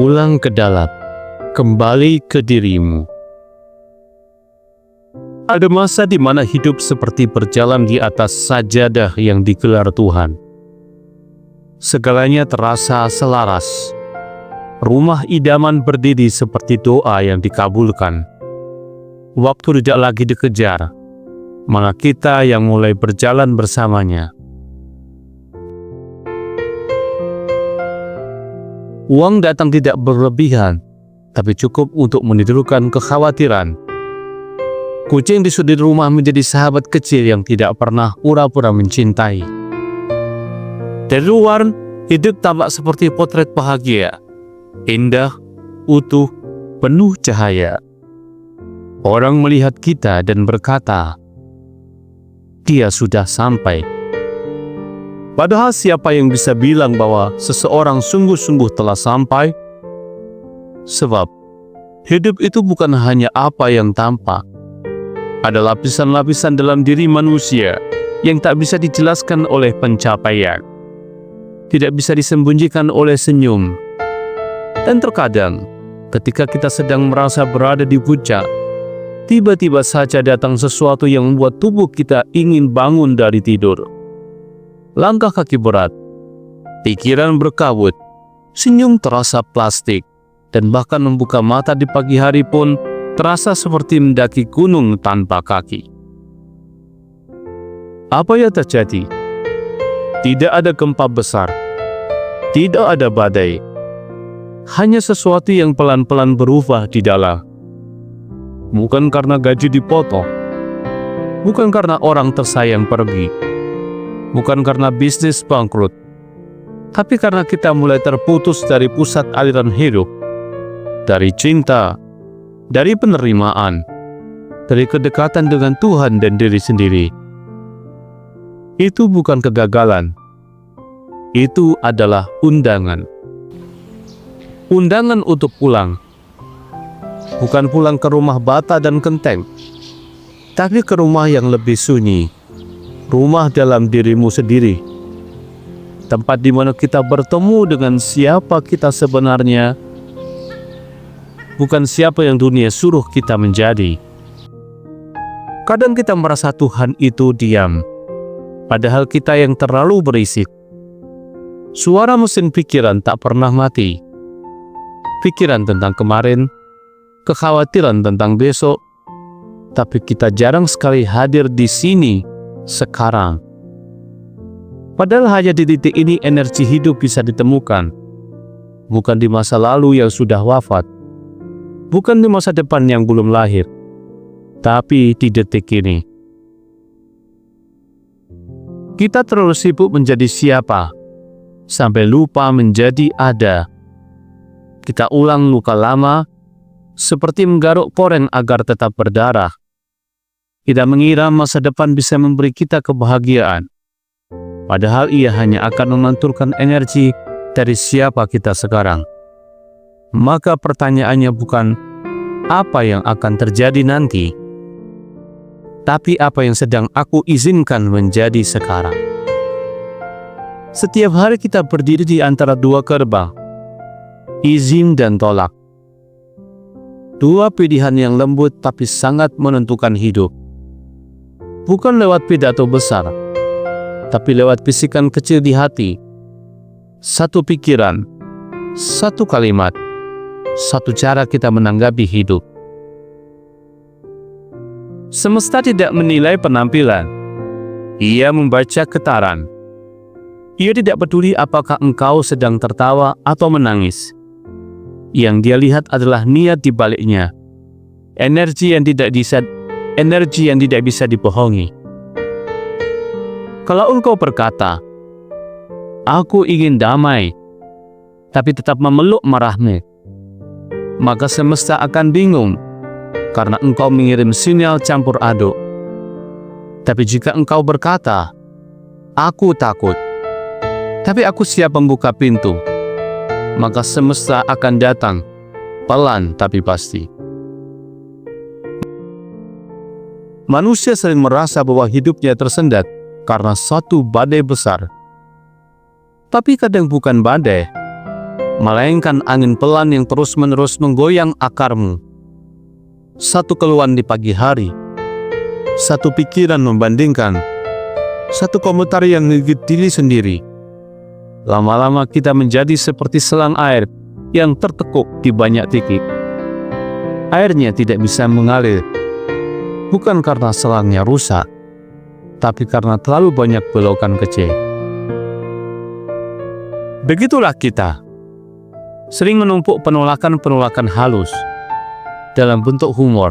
pulang ke dalam, kembali ke dirimu. Ada masa di mana hidup seperti berjalan di atas sajadah yang digelar Tuhan. Segalanya terasa selaras. Rumah idaman berdiri seperti doa yang dikabulkan. Waktu tidak lagi dikejar, malah kita yang mulai berjalan bersamanya. Uang datang tidak berlebihan, tapi cukup untuk menidurkan kekhawatiran. Kucing di sudut rumah menjadi sahabat kecil yang tidak pernah pura-pura mencintai. Dari luar, hidup tampak seperti potret bahagia, indah, utuh, penuh cahaya. Orang melihat kita dan berkata, "Dia sudah sampai." Padahal siapa yang bisa bilang bahwa seseorang sungguh-sungguh telah sampai? Sebab, hidup itu bukan hanya apa yang tampak. Ada lapisan-lapisan dalam diri manusia yang tak bisa dijelaskan oleh pencapaian. Tidak bisa disembunyikan oleh senyum. Dan terkadang, ketika kita sedang merasa berada di puncak, tiba-tiba saja datang sesuatu yang membuat tubuh kita ingin bangun dari tidur. Langkah kaki berat, pikiran berkabut, senyum terasa plastik, dan bahkan membuka mata di pagi hari pun terasa seperti mendaki gunung tanpa kaki. Apa yang terjadi? Tidak ada gempa besar, tidak ada badai, hanya sesuatu yang pelan-pelan berubah di dalam. Bukan karena gaji dipotong, bukan karena orang tersayang pergi, bukan karena bisnis bangkrut, tapi karena kita mulai terputus dari pusat aliran hidup, dari cinta, dari penerimaan, dari kedekatan dengan Tuhan dan diri sendiri. Itu bukan kegagalan, itu adalah undangan. Undangan untuk pulang. Bukan pulang ke rumah bata dan genteng, tapi ke rumah yang lebih sunyi. Rumah dalam dirimu sendiri. Tempat di mana kita bertemu dengan siapa kita sebenarnya, bukan siapa yang dunia suruh kita menjadi. Kadang kita merasa Tuhan itu diam, padahal kita yang terlalu berisik. Suara mesin pikiran tak pernah mati. Pikiran tentang kemarin, kekhawatiran tentang besok, tapi kita jarang sekali hadir di sini sekarang. Padahal hanya di titik ini energi hidup bisa ditemukan. Bukan di masa lalu yang sudah wafat, bukan di masa depan yang belum lahir, tapi di detik ini. Kita terlalu sibuk menjadi siapa, sampai lupa menjadi ada. Kita ulang luka lama, seperti menggaruk poreng agar tetap berdarah. Kita mengira masa depan bisa memberi kita kebahagiaan, padahal ia hanya akan memantulkan energi dari siapa kita sekarang. Maka pertanyaannya bukan apa yang akan terjadi nanti, tapi apa yang sedang aku izinkan menjadi sekarang. Setiap hari kita berdiri di antara dua gerbang, izin dan tolak. Dua pilihan yang lembut tapi sangat menentukan hidup. Bukan lewat pidato besar, tapi lewat bisikan kecil di hati. Satu pikiran, satu kalimat, satu cara kita menanggapi hidup. Semesta tidak menilai penampilan. Ia membaca getaran. Ia tidak peduli apakah engkau sedang tertawa atau menangis. Yang dia lihat adalah niat di baliknya. Energi yang tidak bisa dibohongi. Kalau engkau berkata, "Aku ingin damai," tapi tetap memeluk marahmu, maka semesta akan bingung, karena engkau mengirim sinyal campur aduk. Tapi jika engkau berkata, "Aku takut, tapi aku siap membuka pintu," maka semesta akan datang, pelan tapi pasti. Manusia sering merasa bahwa hidupnya tersendat karena suatu badai besar. Tapi kadang bukan badai, melainkan angin pelan yang terus-menerus menggoyang akarmu. Satu keluhan di pagi hari, satu pikiran membandingkan, satu komentar yang menggigit diri sendiri. Lama-lama kita menjadi seperti selang air yang tertekuk di banyak titik. Airnya tidak bisa mengalir, bukan karena selangnya rusak, tapi karena terlalu banyak belokan kecil. Begitulah kita, sering menumpuk penolakan-penolakan halus dalam bentuk humor,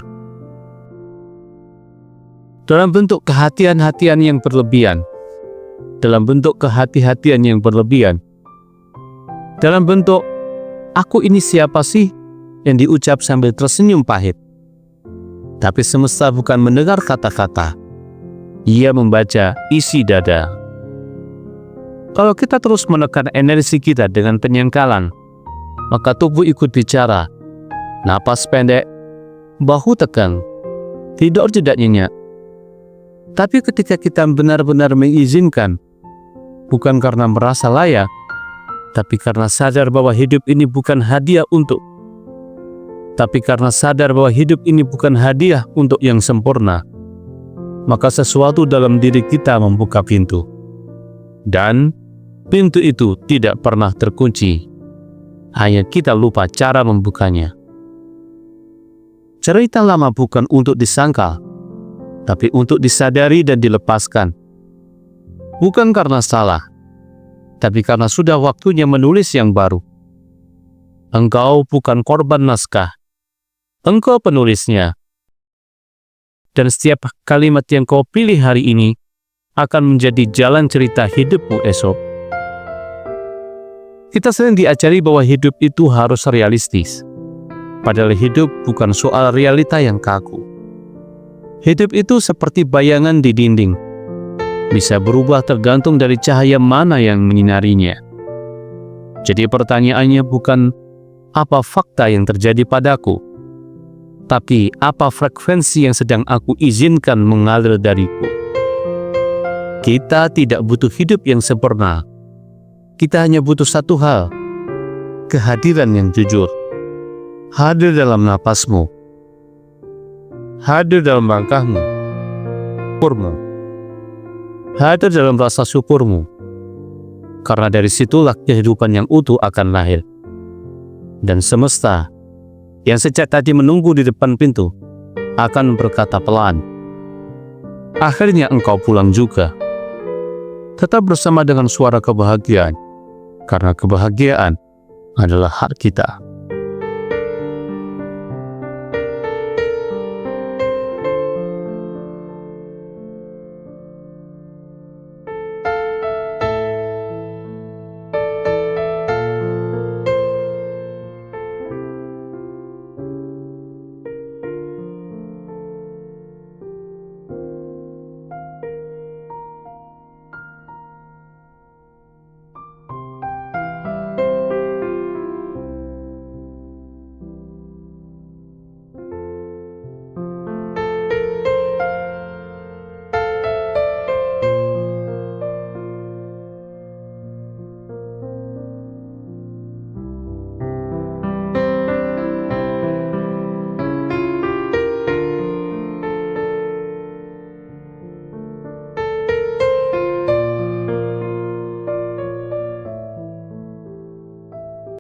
dalam bentuk kehati-hatian yang berlebihan, dalam bentuk kehati-hatian yang berlebihan, dalam bentuk "aku ini siapa sih?" yang diucap sambil tersenyum pahit. Tapi semesta bukan mendengar kata-kata, ia membaca isi dada. Kalau kita terus menekan energi kita dengan penyangkalan, maka tubuh ikut bicara. Napas pendek, bahu tegang, tidur tidak nyenyak. Tapi ketika kita benar-benar mengizinkan, bukan karena merasa layak, tapi karena sadar bahwa hidup ini bukan hadiah untuk yang sempurna, maka sesuatu dalam diri kita membuka pintu. Dan pintu itu tidak pernah terkunci, hanya kita lupa cara membukanya. Cerita lama bukan untuk disangkal, tapi untuk disadari dan dilepaskan. Bukan karena salah, tapi karena sudah waktunya menulis yang baru. Engkau bukan korban naskah, engkau penulisnya. Dan setiap kalimat yang kau pilih hari ini akan menjadi jalan cerita hidupmu esok. Kita sering diajari bahwa hidup itu harus realistis. Padahal hidup bukan soal realita yang kaku. Hidup itu seperti bayangan di dinding. Bisa berubah tergantung dari cahaya mana yang menyinarinya. Jadi pertanyaannya bukan apa fakta yang terjadi padaku, tapi apa frekuensi yang sedang aku izinkan mengalir dariku. Kita tidak butuh hidup yang sempurna. Kita hanya butuh satu hal, kehadiran yang jujur. Hadir dalam napasmu, hadir dalam langkahmu, hadir dalam rasa syukurmu. Karena dari situlah kehidupan yang utuh akan lahir. Dan semesta yang sejak tadi menunggu di depan pintu akan berkata pelan, "Akhirnya engkau pulang juga." Tetap bersama dengan suara kebahagiaan, karena kebahagiaan adalah hak kita.